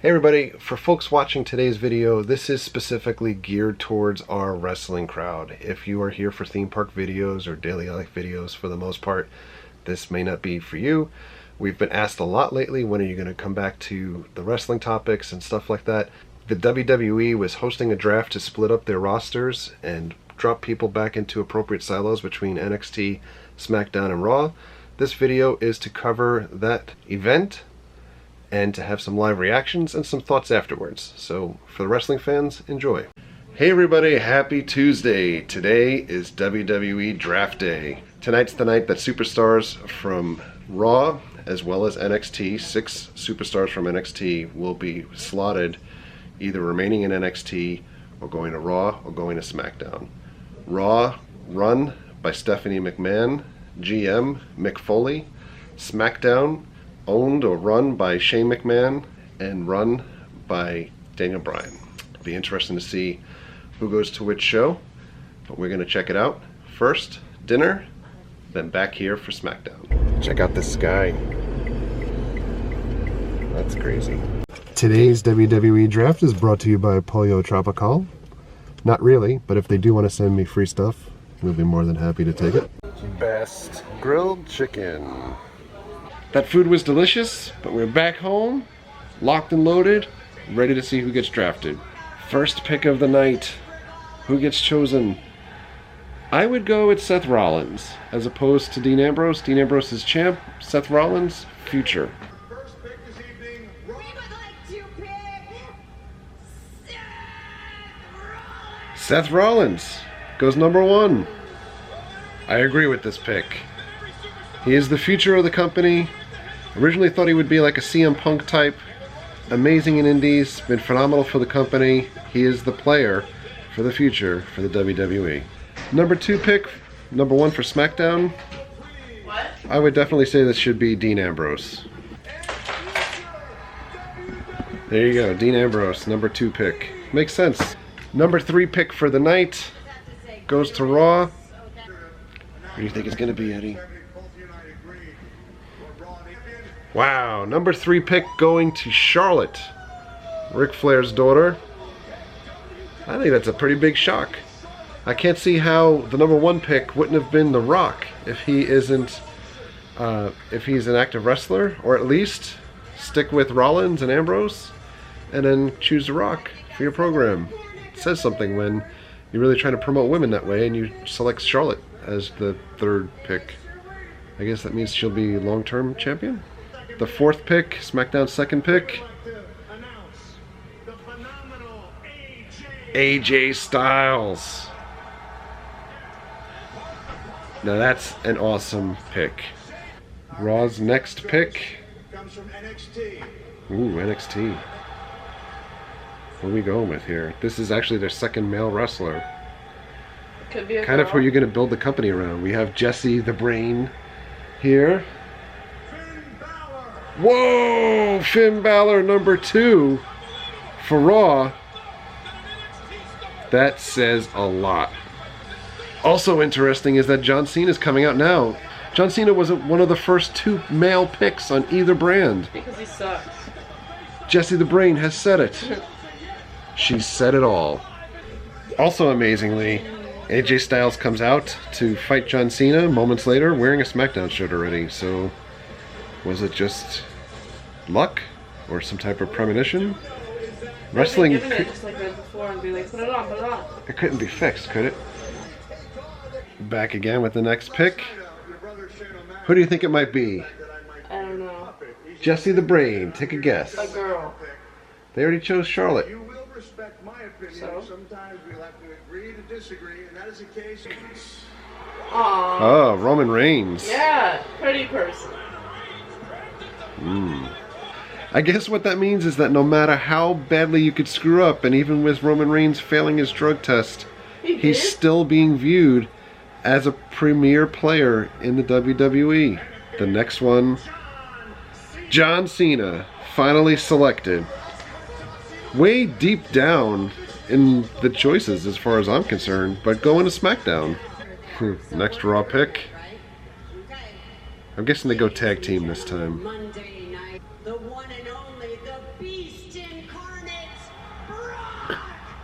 Hey everybody, for folks watching today's video, this is specifically geared towards our wrestling crowd. If you are here for theme park videos or daily life videos for the most part, this may not be for you. We've been asked a lot lately, when are you going to come back to the wrestling topics and stuff like that. The WWE was hosting a draft to split up their rosters and drop people back into appropriate silos between NXT, SmackDown, and Raw. This video is to cover that event and to have some live reactions and some thoughts afterwards. So for the wrestling fans, enjoy. Hey everybody, happy Tuesday. Today is WWE Draft Day. Tonight's the night that superstars from Raw as well as NXT, 6 superstars from NXT, will be slotted either remaining in NXT or going to Raw or going to SmackDown. Raw run by Stephanie McMahon, GM Mick Foley. SmackDown owned or run by Shane McMahon and run by Daniel Bryan. It'll be interesting to see who goes to which show, but we're going to check it out. First, dinner, then back here for SmackDown. Check out this sky. That's crazy. Today's WWE Draft is brought to you by Pollo Tropical. Not really, but if they do want to send me free stuff, we'll be more than happy to take it. Best grilled chicken. That food was delicious, but we're back home, locked and loaded, ready to see who gets drafted. First pick of the night. Who gets chosen? I would go with Seth Rollins, as opposed to Dean Ambrose. Dean Ambrose is champ. Seth Rollins, future. First pick this evening, We would like to pick Seth Rollins goes number 1. I agree with this pick. He is the future of the company. Originally thought he would be like a CM Punk type. Amazing in indies, been phenomenal for the company. He is the player for the future for the WWE. Number 2 pick, number 1 for SmackDown. What? I would definitely say this should be Dean Ambrose. There you go, Dean Ambrose, number 2 pick. Makes sense. Number 3 pick for the night goes to Raw. What do you think it's going to be, Eddie? Wow, number 3 pick going to Charlotte, Ric Flair's daughter. I think that's a pretty big shock. I can't see how the number 1 pick wouldn't have been The Rock if he isn't, if he's an active wrestler, or at least stick with Rollins and Ambrose, and then choose The Rock for your program. It says something when you're really trying to promote women that way, and you select Charlotte as the 3rd pick. I guess that means she'll be long-term champion. The 4th pick, SmackDown's 2nd pick, AJ Styles. Now that's an awesome pick. Raw's next pick comes from NXT. Ooh, NXT. What are we going with here? This is actually their 2nd male wrestler. Could be a Kind of girl. who you're going to build the company around. We have Jesse the Brain here. Whoa! Finn Balor number 2 for Raw. That says a lot. Also interesting is that John Cena is coming out now. John Cena wasn't one of the first 2 male picks on either brand. Because he sucks. Jesse the Brain has said it. She said it all. Also amazingly, AJ Styles comes out to fight John Cena moments later wearing a SmackDown shirt already. So was it just luck or some type of premonition? Wrestling Given it just like right before and be like, put it on, put it on. it couldn't be fixed, could it? Back again with the next pick. Who do you think it might be? I don't know. Jesse the Brain. Take a guess. A girl. They already chose Charlotte. You will respect my opinion. So? Sometimes we'll have to agree to disagree, and that is the case. Aww. Oh, Roman Reigns. Yeah, pretty person. I guess what that means is that no matter how badly you could screw up, and even with Roman Reigns failing his drug test, he's did? still being viewed as a premier player in the WWE. The next one, John Cena, finally selected. Way deep down in the choices as far as I'm concerned, but going to SmackDown. Next Raw pick. I'm guessing they go tag team this time. Monday night, the one and only, the Beast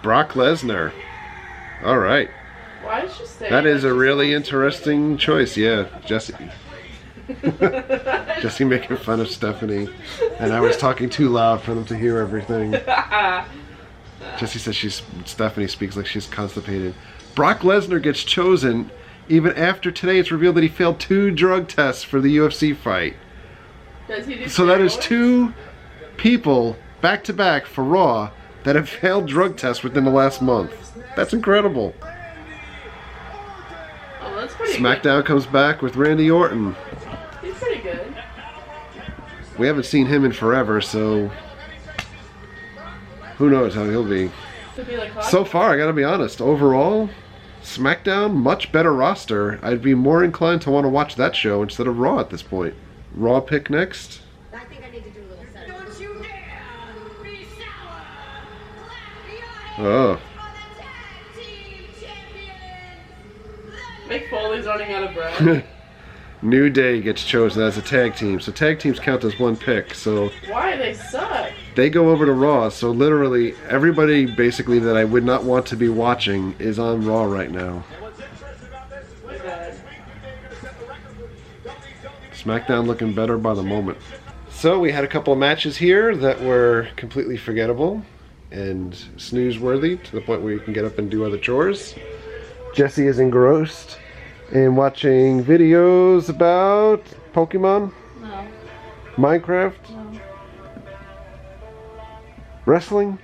Brock Lesnar. All right. Why is she saying That is a she's really supposed to- interesting choice. Yeah, Jesse. Jesse making fun of Stephanie, and I was talking too loud for them to hear everything. Jesse says Stephanie speaks like she's constipated. Brock Lesnar gets chosen even after today it's revealed that he failed 2 drug tests for the UFC fight. Does he do So that is steroids? 2 people back to back for Raw that have failed drug tests within the last month. That's incredible. Oh, that's pretty SmackDown comes back with Randy Orton. good. He's pretty good. We haven't seen him in forever, so who knows how he'll be. Could be like So far, I gotta be honest, overall, SmackDown, much better roster. I'd be more inclined to want to watch that show instead of Raw at this point. Raw pick next. I think I need to do a little setting. Don't you dare be sour! Clap your Oh, hands for the tag team champions! Mick Foley's running out of breath. New Day gets chosen as a tag team. So tag teams count as 1 pick. So Why? They suck. they go over to Raw. So literally everybody basically that I would not want to be watching is on Raw right now. My bad. SmackDown looking better by the moment. So we had a couple of matches here that were completely forgettable and snooze-worthy to the point where you can get up and do other chores. Jesse is engrossed in watching videos about Pokemon, No. Minecraft, No. wrestling,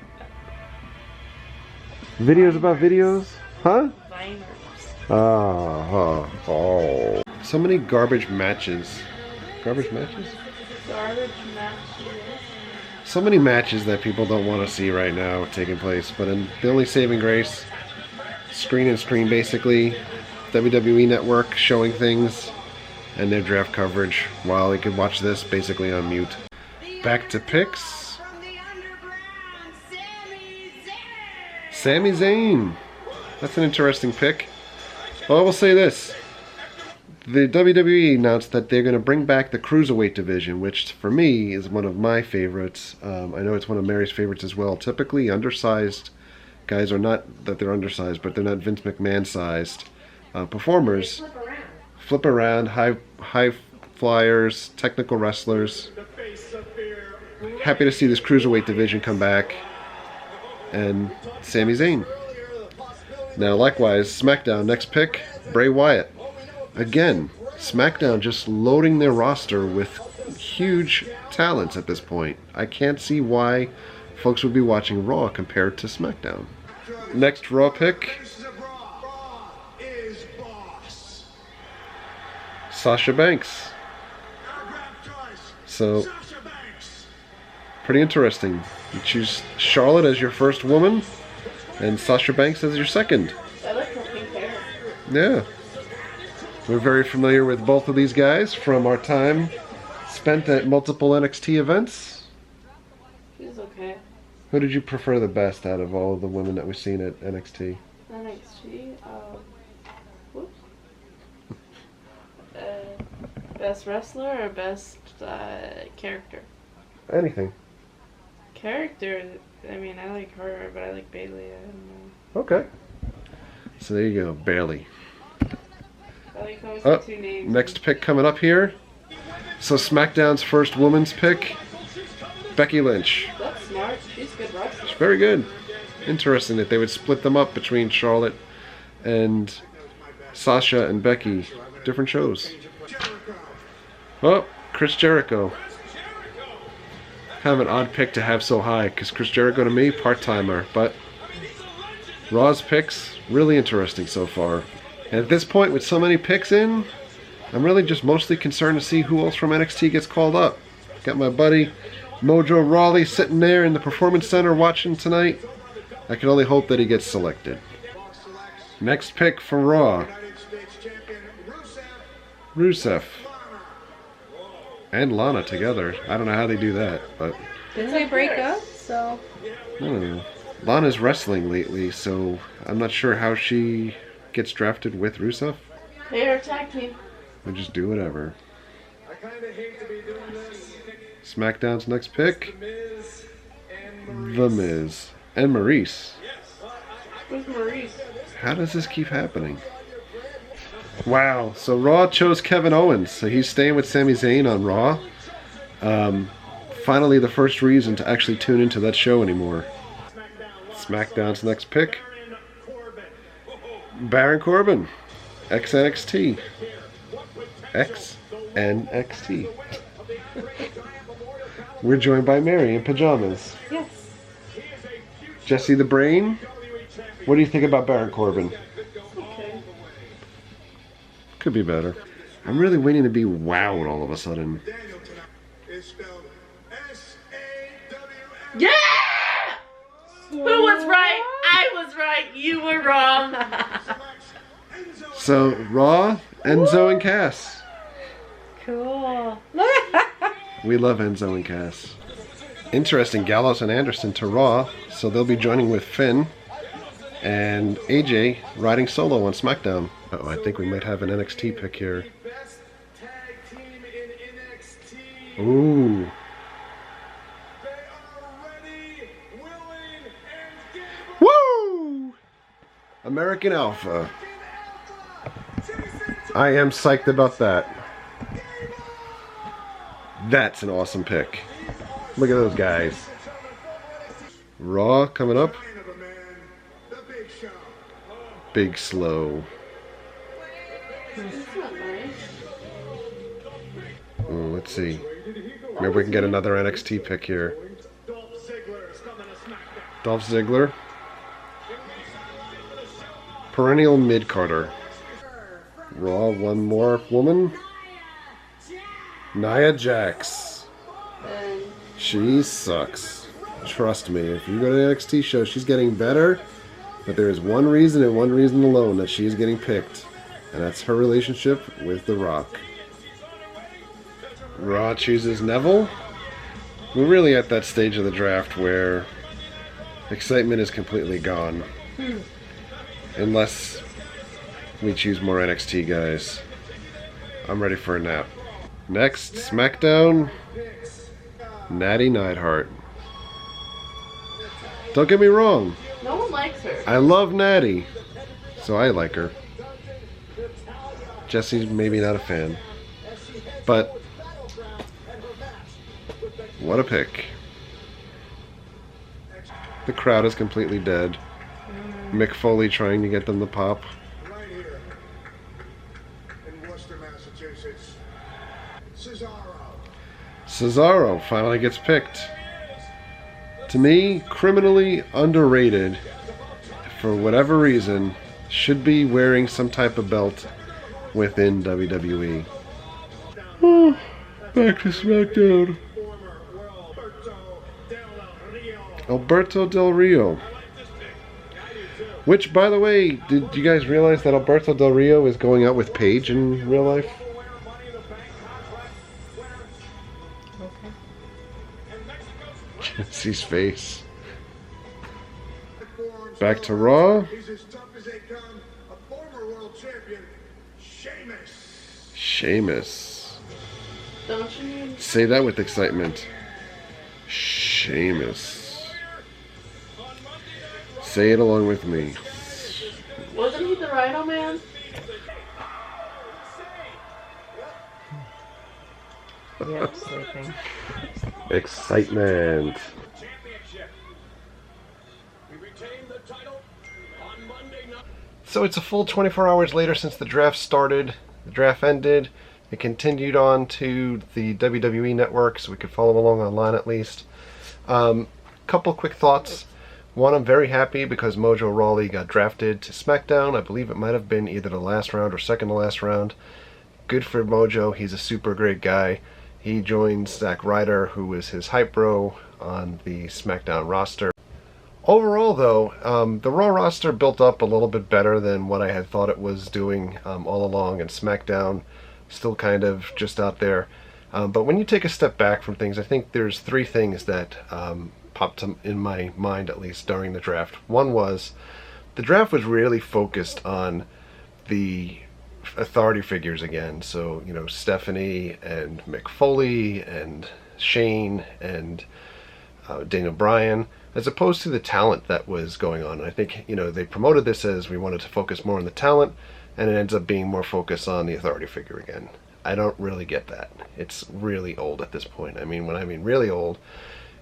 videos about videos, huh? Viners. Oh. So many garbage matches. Garbage matches? Garbage matches. So many matches that people don't want to see right now taking place, but in the only saving grace, screen and screen basically, WWE Network showing things and their draft coverage while you can watch this basically on mute. Back to picks. From the underground, Sami Zayn! Sami Zayn. That's an interesting pick. Well, I will say this. The WWE announced that they're going to bring back the Cruiserweight division, which for me is one of my favorites. I know it's one of Mary's favorites as well. Typically, undersized guys are not that they're undersized, but they're not Vince McMahon sized performers. Flip around, high flyers, technical wrestlers. Happy to see this Cruiserweight division come back. And Sami Zayn. Now, likewise, SmackDown, next pick, Bray Wyatt. Again, SmackDown just loading their roster with huge talents at this point. I can't see why folks would be watching Raw compared to SmackDown. Next Raw pick, Raw is boss. Sasha Banks. Our draft choice, So, Sasha Banks. pretty interesting. You choose Charlotte as your first woman, and Sasha Banks as your second. I like her pink hair. Yeah. We're very familiar with both of these guys from our time spent at multiple NXT events. She's okay. Who did you prefer the best out of all of the women that we've seen at NXT? NXT. Whoops. Best wrestler or best character? Anything. Character. I mean, I like her, but I like Bailey. I don't know. Okay. So there you go, Bailey. I like always Oh, the 2 names. next pick coming up here. So SmackDown's first woman's pick, Becky Lynch. That's smart. She's a good wrestler. It's very good. Interesting that they would split them up between Charlotte and Sasha and Becky. Different shows. Oh, Chris Jericho. Kind of an odd pick to have so high, because Chris Jericho to me, part-timer. But Raw's picks, really interesting so far. And at this point, with so many picks in, I'm really just mostly concerned to see who else from NXT gets called up. Got my buddy Mojo Rawley sitting there in the Performance Center watching tonight. I can only hope that he gets selected. Next pick for Raw, United States champion Rusev. Rusev and Lana together. I don't know how they do that, but Didn't they break up? So I don't know. Lana's wrestling lately, so I'm not sure how she gets drafted with Rusev. They are a tag team. We'll just do whatever. I kind of hate to be doing this. SmackDown's next pick, The Miz and The Miz. And Maurice. Who's Maurice? How does this keep happening? Wow, so Raw chose Kevin Owens, so he's staying with Sami Zayn on Raw. Finally the first reason to actually tune into that show anymore. SmackDown's next pick. Baron Corbin. XNXT. XNXT. We're joined by Mary in pajamas. Yes. Jesse the Brain. What do you think about Baron Corbin? Okay. Could be better. I'm really waiting to be wowed all of a sudden. Daniel tonight is spelled S-A-W-L. Yeah! Who was right? I was right. You were wrong. So, Raw, Enzo and Cass. Cool. We love Enzo and Cass. Interesting, Gallows and Anderson to Raw, so they'll be joining with Finn and AJ riding solo on SmackDown. Uh-oh, I think we might have an NXT pick here. Best tag team in NXT. Ooh. They are ready, willing, and giving. Woo! American Alpha. I am psyched about that. That's an awesome pick. Look at those guys. Raw coming up. Kind of a man, the Big Show. Big Slow. That's not nice. Ooh, let's see. Maybe we can get another NXT pick here. Dolph Ziggler is coming to SmackDown. Dolph Ziggler. Perennial mid-carder. Raw, one more woman. Nia Jax. And She sucks. Trust me, if you go to the NXT show, she's getting better. But there is one reason and one reason alone that she's getting picked. And that's her relationship with The Rock. Raw chooses Neville. We're really at that stage of the draft where excitement is completely gone. Unless we choose more NXT guys. I'm ready for a nap. Next, SmackDown. Natty Neidhart. Don't get me wrong. no one likes her. I love Natty. So I like her. Jesse's maybe not a fan. But what a pick. The crowd is completely dead. Mick Foley trying to get them to pop. Right here in Worcester, Massachusetts. Cesaro finally gets picked. To me, criminally underrated. For whatever reason, should be wearing some type of belt within WWE. Back to SmackDown. Former world Alberto Del Rio. Which, by the way, did you guys realize that Alberto Del Rio is going out with Paige in real life? Jesse's face. Back to Raw. He's as tough as they come. A former world champion, Sheamus. Sheamus. Don't you mean? Say that with excitement. Sheamus. Say it along with me. Wasn't he the Rhino Man? Yep, sleeping. Excitement. So it's a full 24 hours later since the draft started. The draft ended. It continued on to the WWE network, so we could follow along online at least. Couple quick thoughts. One, I'm very happy because Mojo Rawley got drafted to SmackDown. I believe it might have been either the last round or second to last round. Good for Mojo. He's a super great guy. He joins Zack Ryder, who was his hype bro on the SmackDown roster. Overall, though, the Raw roster built up a little bit better than what I had thought it was doing all along, and SmackDown still kind of just out there. But when you take a step back from things, I think there's three things that popped in my mind, at least during the draft. One was, the draft was really focused on the authority figures again. So, you know, Stephanie and Mick Foley and Shane and Daniel Bryan. as opposed to the talent that was going on. And I think, you know, they promoted this as we wanted to focus more on the talent, and it ends up being more focus on the authority figure again. I don't really get that. It's really old at this point. I mean, when I mean really old,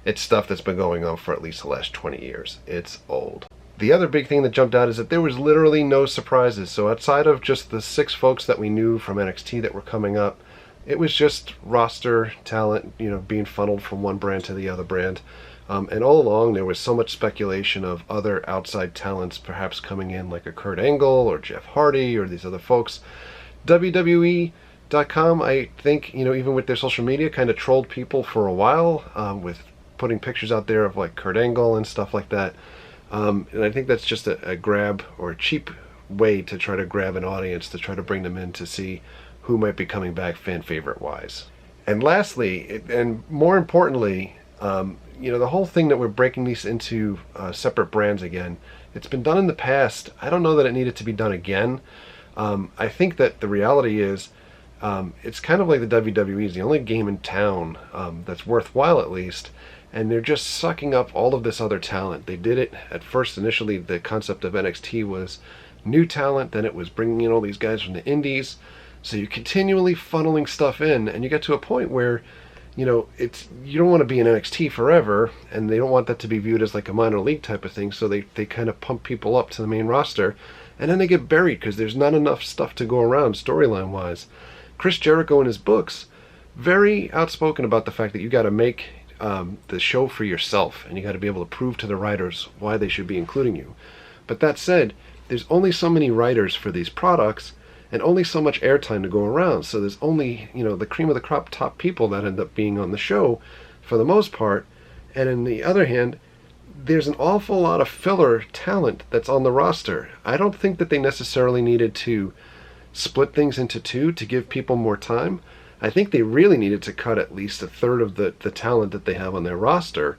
it's stuff that's been going on for at least the last 20 years. It's old. The other big thing that jumped out is that there was literally no surprises. So outside of just the 6 folks that we knew from NXT that were coming up, it was just roster talent, you know, being funneled from one brand to the other brand. And all along there was so much speculation of other outside talents perhaps coming in, like a Kurt Angle or Jeff Hardy or these other folks. WWE.com, I think, you know, even with their social media, kind of trolled people for a while with putting pictures out there of like Kurt Angle and stuff like that. And I think that's just a grab or a cheap way to try to grab an audience, to try to bring them in to see who might be coming back fan favorite wise. And lastly, and more importantly, you know, the whole thing that we're breaking these into separate brands again, it's been done in the past. I don't know that it needed to be done again. I think that the reality is it's kind of like the WWE is the only game in town that's worthwhile at least, and they're just sucking up all of this other talent. They did it at first. Initially, the concept of NXT was new talent, then it was bringing in all these guys from the indies. So you're continually funneling stuff in, and you get to a point where, you know, you don't want to be in NXT forever, and they don't want that to be viewed as like a minor league type of thing, so they kind of pump people up to the main roster, and then they get buried because there's not enough stuff to go around storyline-wise. Chris Jericho in his books, very outspoken about the fact that you got to make the show for yourself, and you got to be able to prove to the writers why they should be including you. But that said, there's only so many writers for these products, and only so much airtime to go around. So there's only, you know, the cream of the crop top people that end up being on the show for the most part. And on the other hand, there's an awful lot of filler talent that's on the roster. I don't think that they necessarily needed to split things into 2 to give people more time. I think they really needed to cut at least a third of the talent that they have on their roster.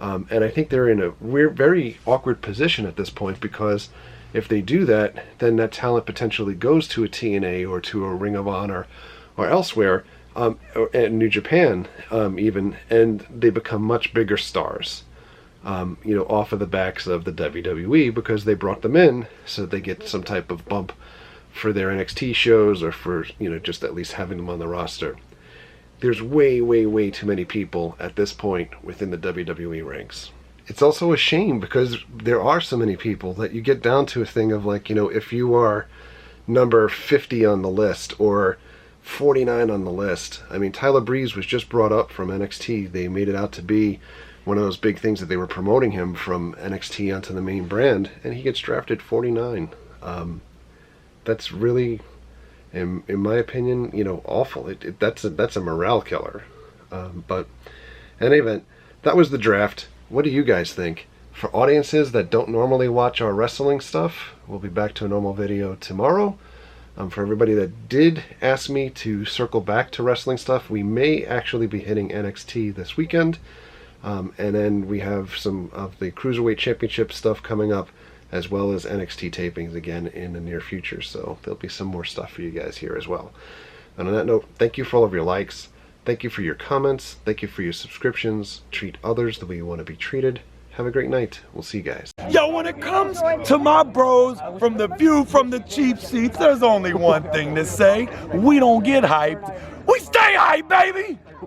And I think they're in a very awkward position at this point, because if they do that, then that talent potentially goes to a TNA or to a Ring of Honor or elsewhere, or New Japan even, and they become much bigger stars, you know, off of the backs of the WWE, because they brought them in so they get some type of bump for their NXT shows, or for, you know, just at least having them on the roster. There's way, way, way too many people at this point within the WWE ranks. It's also a shame because there are so many people that you get down to a thing of like, you know, if you are number 50 on the list or 49 on the list. I mean, Tyler Breeze was just brought up from NXT. They made it out to be one of those big things that they were promoting him from NXT onto the main brand, and he gets drafted 49. That's really, in my opinion, you know, awful. That's a morale killer. But in any event, that was the draft. What do you guys think? For audiences that don't normally watch our wrestling stuff, we'll be back to a normal video tomorrow. For everybody that did ask me to circle back to wrestling stuff, we may actually be hitting NXT this weekend. And then we have some of the Cruiserweight Championship stuff coming up, as well as NXT tapings again in the near future. So there'll be some more stuff for you guys here as well. And on that note, thank you for all of your likes. Thank you for your comments. Thank you for your subscriptions. Treat others the way you want to be treated. Have a great night. We'll see you guys. Yo, when it comes to my bros from the view from the cheap seats, there's only one thing to say. We don't get hyped. We stay hyped, baby!